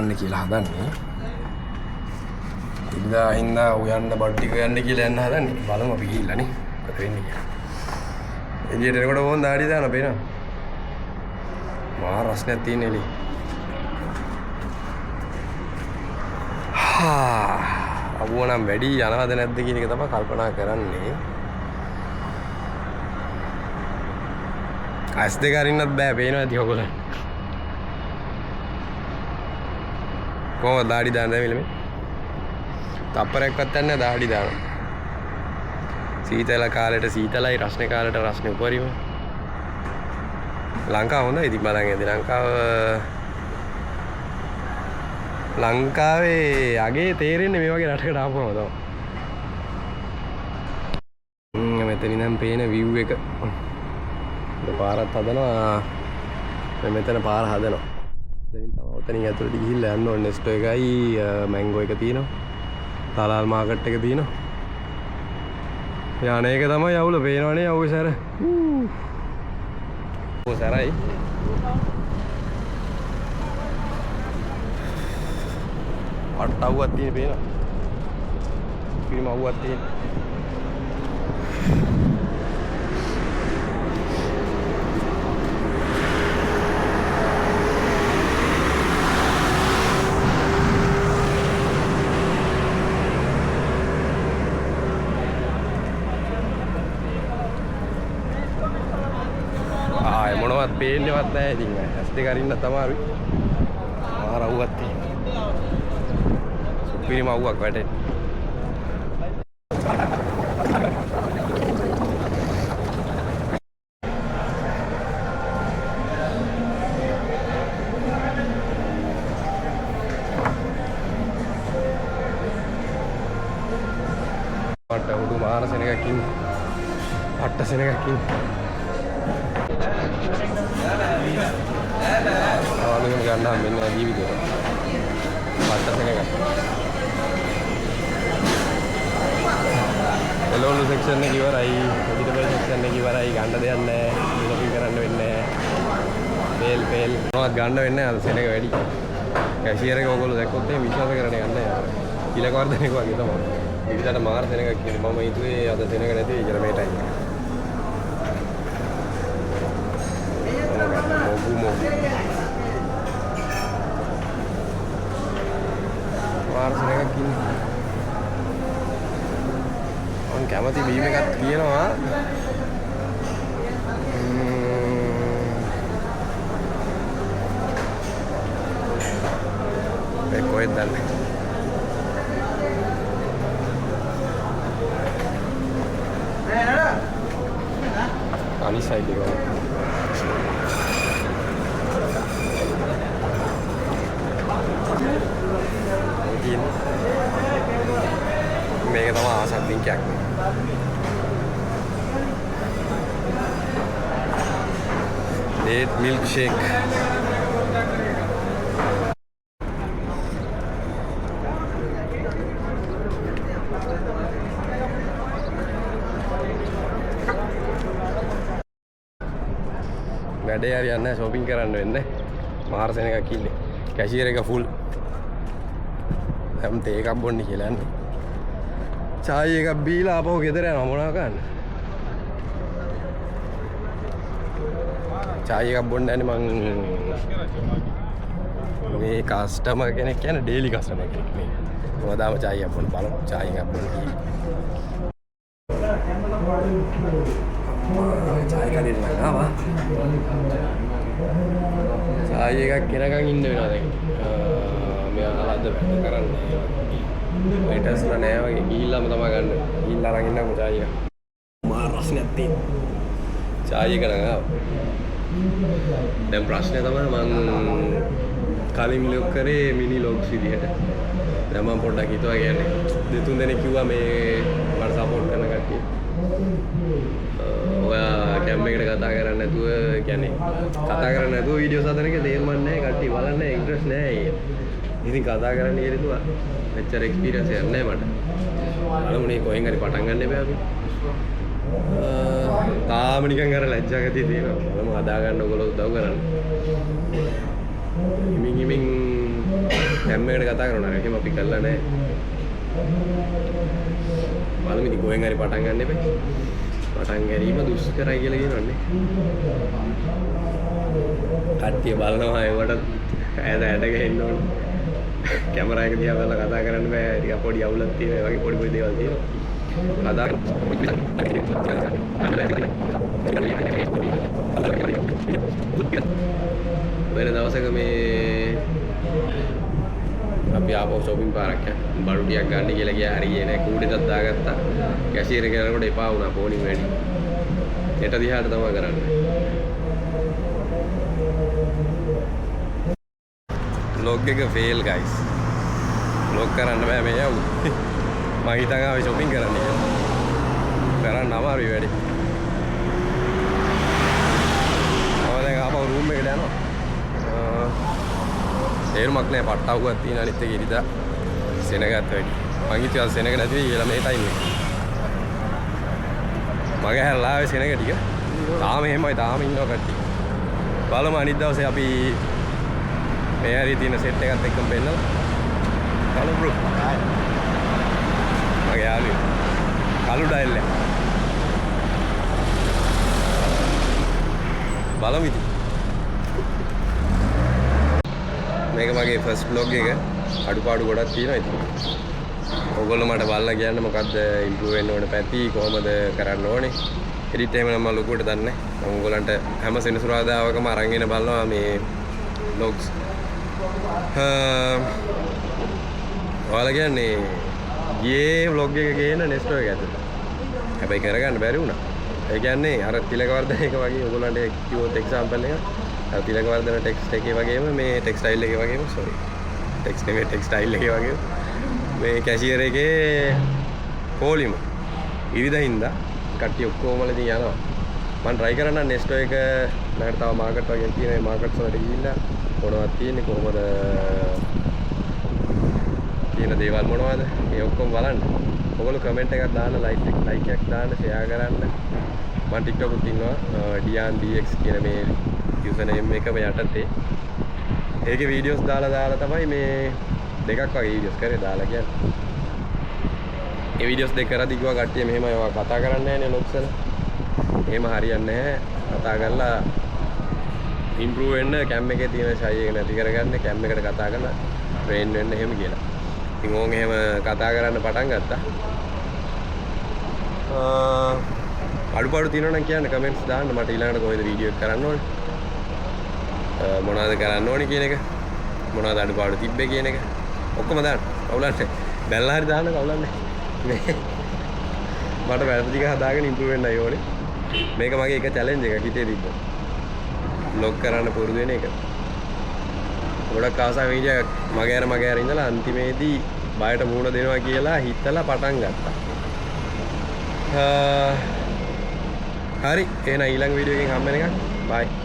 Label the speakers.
Speaker 1: කරන්න කියලා හදන්නේ. ඉඳා හින්දා උයන්න බඩු ටික යන්න කියලා යන්න හදන්නේ. බලමු අපි ගිහිල්ලානේ. මොකද වෙන්නේ කියලා. එළියට එනකොට ඕන් දාඩි දාන පේනවා. මහා රස්නයක් තියෙන එළිය. අබුව නම් වැඩි යනවද නැද්ද කියන එක තමයි කල්පනා කරන්නේ. ඇස් දෙක අරින්නත් බෑ පේනවා ඇති ඔයගොල්ලෝ. කොහොමද දාඩි දාන්නේ මෙලෙ? තප්පරයක්වත් නැහැ දාඩි දානවා. සීතල කාලේට සීතලයි රස්නේ කාලේට රස්නේ උපරිම. ලංකාව හොඳයි ඉතින් බලන් ඉඳි ලංකාවේ අගේ තේරෙන්නේ මේ වගේ රටකට ආපුවම තමයි. මෙතන ඉඳන් පේන view එක. පාරත් හදනවා. මෙතන පාර හදනවා. දැන් තමයි උතනින් ඇතුළට ගිහිල්ලා යන්න ඕනේ. නෙස්ටෝ එකයි මැංගෝ එක තියෙනවා. තලාල් මාකට් එක තියෙනවා. යන්නේ එක තමයි යවුල පේනවනේ යවුවේ සැර. ඔය සැරයි. අට්ටවුවක් තියෙන පේනවා. පිරිම අවුවක් තියෙන. මොනවත් පේන්නේවත් නැහැ ඉතින් ඇස් දෙක අරින්නත් අමාරුයි. මාර අවුවක් තියෙනවා. සුපිරිම අවුවක් වැටෙන්නේ. මට උඩු මාර සෙනගක් ඉන්න. අට්ට සෙනගක් ඉන්න. ආවලුම ගන්නවා මෙන්න ජීවිතේ. පත්තසෙන එක. එළවලු සෙක්ෂන් එක ඉවරයි. වෙජිටබල් සෙක්ෂන් එක ඉවරයි. ගන්න දෙයක් නැහැ. ෂොපින් කරන්න වෙන්නේ නැහැ. පෙල් මොනවද ගන්න වෙන්නේ නැහැ. අද සෙන එක වැඩි. කැෂියර් එක ඕගොල්ලෝ දැක්කොත් එහෙම විශ්වාස කරන්න යන්නේ නැහැ. කිලක වර්ධනයක් වගේ තමයි. ඉතින් මාර සෙන එකක් කියන්නේ මම හිතුවේ අද සෙන එක නැති වෙයි කියලා මේ ටයිම් එක. මාර්සන එකක් ඉන්නේ. මම කැමති බීම් එකක් තියෙනවා. ඒ කොහෙද දන්නේ? අනිත් සයිඩ් එක වල. මේක තමයි ආසත් ලින්කයක්. Date milkshake. වැඩේ හරි යන්නේ shopping කරන්න වෙන්නේ. මාර්සෙන එකක් ඉන්නේ. කැෂියර් එක full. දැන් තේ එකක් බොන්න කියලා යන්නේ. චාය එකක් බීලා ආපහු ගෙදර යනවා මොනවා කරන්න. චාය එකක් බොන්න යන්නේ මං මේ කස්ටමර් කෙනෙක් කියන්නේ ඩේලි කස්ටමර් කෙනෙක් මේ. මොනවාදාම චාය එකක් බොන්න බලමු චාය එකක් බොන්න කියලා. චාය කඩේට ආවා. චාය එකක් කෙනකන් ඉන්න වෙනවා දැන්. මෙයා අද වැඩ කරන්නේ. වේටර්ස්ලා නෑ වගේ ගිහිල්ලාම තමයි ගන්න. ගිහිල්ලා අරන් ඉන්නකො චාය එක. මාර රස්නයක් තියෙන. චාය එක නං ආවා. දැන් ප්‍රශ්නේ තමයි මං කලින් ලොග් කරේ මිනි ලොග්ස් විදිහට. දැන් මම පොඩ්ඩක් හිතුවා කියන්නේ දෙතුන් දෙනෙක් කිව්වා මේ මට සපෝට් කරන කට්ටිය. ඔයා කැම් එකට කතා කරන්නේ නැතුව කියන්නේ කතා කරන්නේ නැතුව වීඩියෝස් හදන එක තේරුම් නැහැ කට්ටිය බලන්නේ ඉන්ට්‍රස්ට් නැහැ. ඉතින් කතා කරන්න කියලා මෙච්චර එක්ස්පීරියන්ස් එකක් නැහැ මට. බලමුනේ කොහෙන් හරි පටන් ගන්න එපා අපි. තාම නිකන් අර ලැජ්ජාගතිය තියෙනවා. බලමු හදා ගන්න ඔයගොල්ලෝ උදව් කරන්න. හිමින් කැම් එකට කතා කරනවා එහෙම අපි කළා නැහැ. බලමු ඉතින් කොහෙන් හරි පටන් ගන්න එපේ. පටන් ගැනීම දුෂ්කරයි කියලා කියනවනේ. කට්ටිය බලනවා ඒවට ඇද ගහන්න ඕනේ. කැමරා එක දිහා බලලා කතා කරන්න බෑ. ටික පොඩි අවුලක් තියෙනවා. ඒ වගේ පොඩි දේවල් තියෙනවා. කතා වෙන දවසක මේ අපි ආපහු shopping පාරක් බඩු ටිකක් ගන්න කියලා ගියා. හරි ගියේ නෑ. කූඩේටත් දාගත්තා. කැෂියර් එක යනකොට එපා වුණා. පොණින් වැඩි. හෙට දිහාට තමයි කරන්නේ. vlog එක fail guys. vlog කරන්න බෑ මේ යවුනේ. මම හිතන් ආවේ shopping කරන්න කියලා. කරන්න අමාරුයි වැඩි. දැන් ආපහු රූම් එකට යනවා. තේරුමක් නැහැ පට්ටවුවක් තියෙන අනිත් එක ඉරිදා සෙනගත් වැඩි. මං හිතුවා සෙනග නැති වෙයි කියලා මේ ටයිම් එක. මගේ හැරලා ආවේ සෙනග ටික. තාම එහෙමයි තාම ඉන්නවා කට්ටිය. බලමු අනිත් දවසේ අපි මේ හරි තියෙන සෙට් එකත් එක්කම පෙන්නලා. බලමු බ්‍රෝ. මගේ යාළුවෝ. කළු ඩයල් එක. බලමු ඉතින්. මේක මගේ ෆස්ට් vlog එක. අඩුපාඩු ගොඩක් තියෙනවා ඉතින්. ඔයගොල්ලෝ මට බලලා කියන්න මොකද්ද ඉම්ප්‍රූව් වෙන්න ඕන පැති කොහොමද කරන්න ඕනේ. එඩිට් එහෙම නම් මම ලොකුවට දන්නේ නැහැ. මම ඔයගොල්ලන්ට හැම සෙනසුරාදාවකම අරන් එන බලනවා මේ vlogs. ඔයාලා කියන්නේ ගියේ vlog එක ගේන නෙස්ටෝ එක ඇතුළත. හැබැයි කරගන්න බැරි වුණා. ඒ කියන්නේ අර තිලකවර්ධන එක වගේ ඔයගොල්ලන්ට කිව්වොත් එක්සැම්පල් එක තිලකවර්ධන ටෙක්ස්ට් එකේ වගේම මේ ටෙක්ස්ටයිල් එකේ වගේම සෝරි ටෙක්ස්ට් නෙමෙයි ටෙක්ස්ටයිල් එකේ වගේම මේ කැෂියර් එකේ පොලිම ඉරිදා කට්ටිය ඔක්කොමල ඉතින් යනවා මම try කරන්න නෙස්ටෝ එක මට තව මාකට් වගේ තියෙන මේ මාකට්ස් වලට ගිහිල්ලා මොනවද තියෙන්නේ කොහොමද කියන දේවල් මොනවද මේ ඔක්කොම බලන්න ඔයගොල්ලෝ කමෙන්ට් එකක් දාන්න ලයික් එකක් දාන්න ෂෙයා කරන්න මම TikTok උත් ඉන්නවා Dian DX කියන මේ user name එක යටතේ ඒකේ වීඩියෝස් දාලා තමයි මේ දෙකක් වගේ වීඩියෝස් කරේ දාලා කියන්නේ ඒ වීඩියෝස් දෙක කරද්දි කිව්වා කට්ටිය මෙහෙම ඒවා කතා කරන්නේ නැහැ නේ ලොක්ස් වල එහෙම හරියන්නේ නැහැ කතා කරලා ඉම්ප්‍රූව් වෙන්න කැම් එකේ තියෙන ෂයි එක නැති කරගන්න කැම් එකට කතා කරලා ට්‍රේන් වෙන්න එහෙම කියලා ඉතින් ඕන් එහෙම කතා කරන්න පටන් ගත්තා අඩුපාඩු තියෙනවා නම් කියන්න කමෙන්ට්ස් දාන්න මට ඊළඟට කොහෙද වීඩියෝ එක කරන්න ඕනේ මොනවද කරන්න ඕනේ කියන එක මොනවද අඩුපාඩු තිබ්බේ කියන එක ඔක්කොම දාන්න කවුලන්නේ බැලලා හරි දාන්න කවුලන්නේ මේ මට වැරදි ටික හදාගෙන ඉම්ප්‍රූව් වෙන්නයි ඕනේ මේක මගේ එක චැලෙන්ජ් එකක් හිතේ තිබ්බා vlog කරන්න පුරුදු වෙන එක ගොඩක් ආසයි වීඩියෝ මගේ අර ඉඳලා අන්තිමේදී බයට මූණ දෙනවා කියලා හිතලා පටන් ගත්තා හරි එහෙනම් ඊළඟ වීඩියෝ එකකින් හම්බ වෙනකන් බයි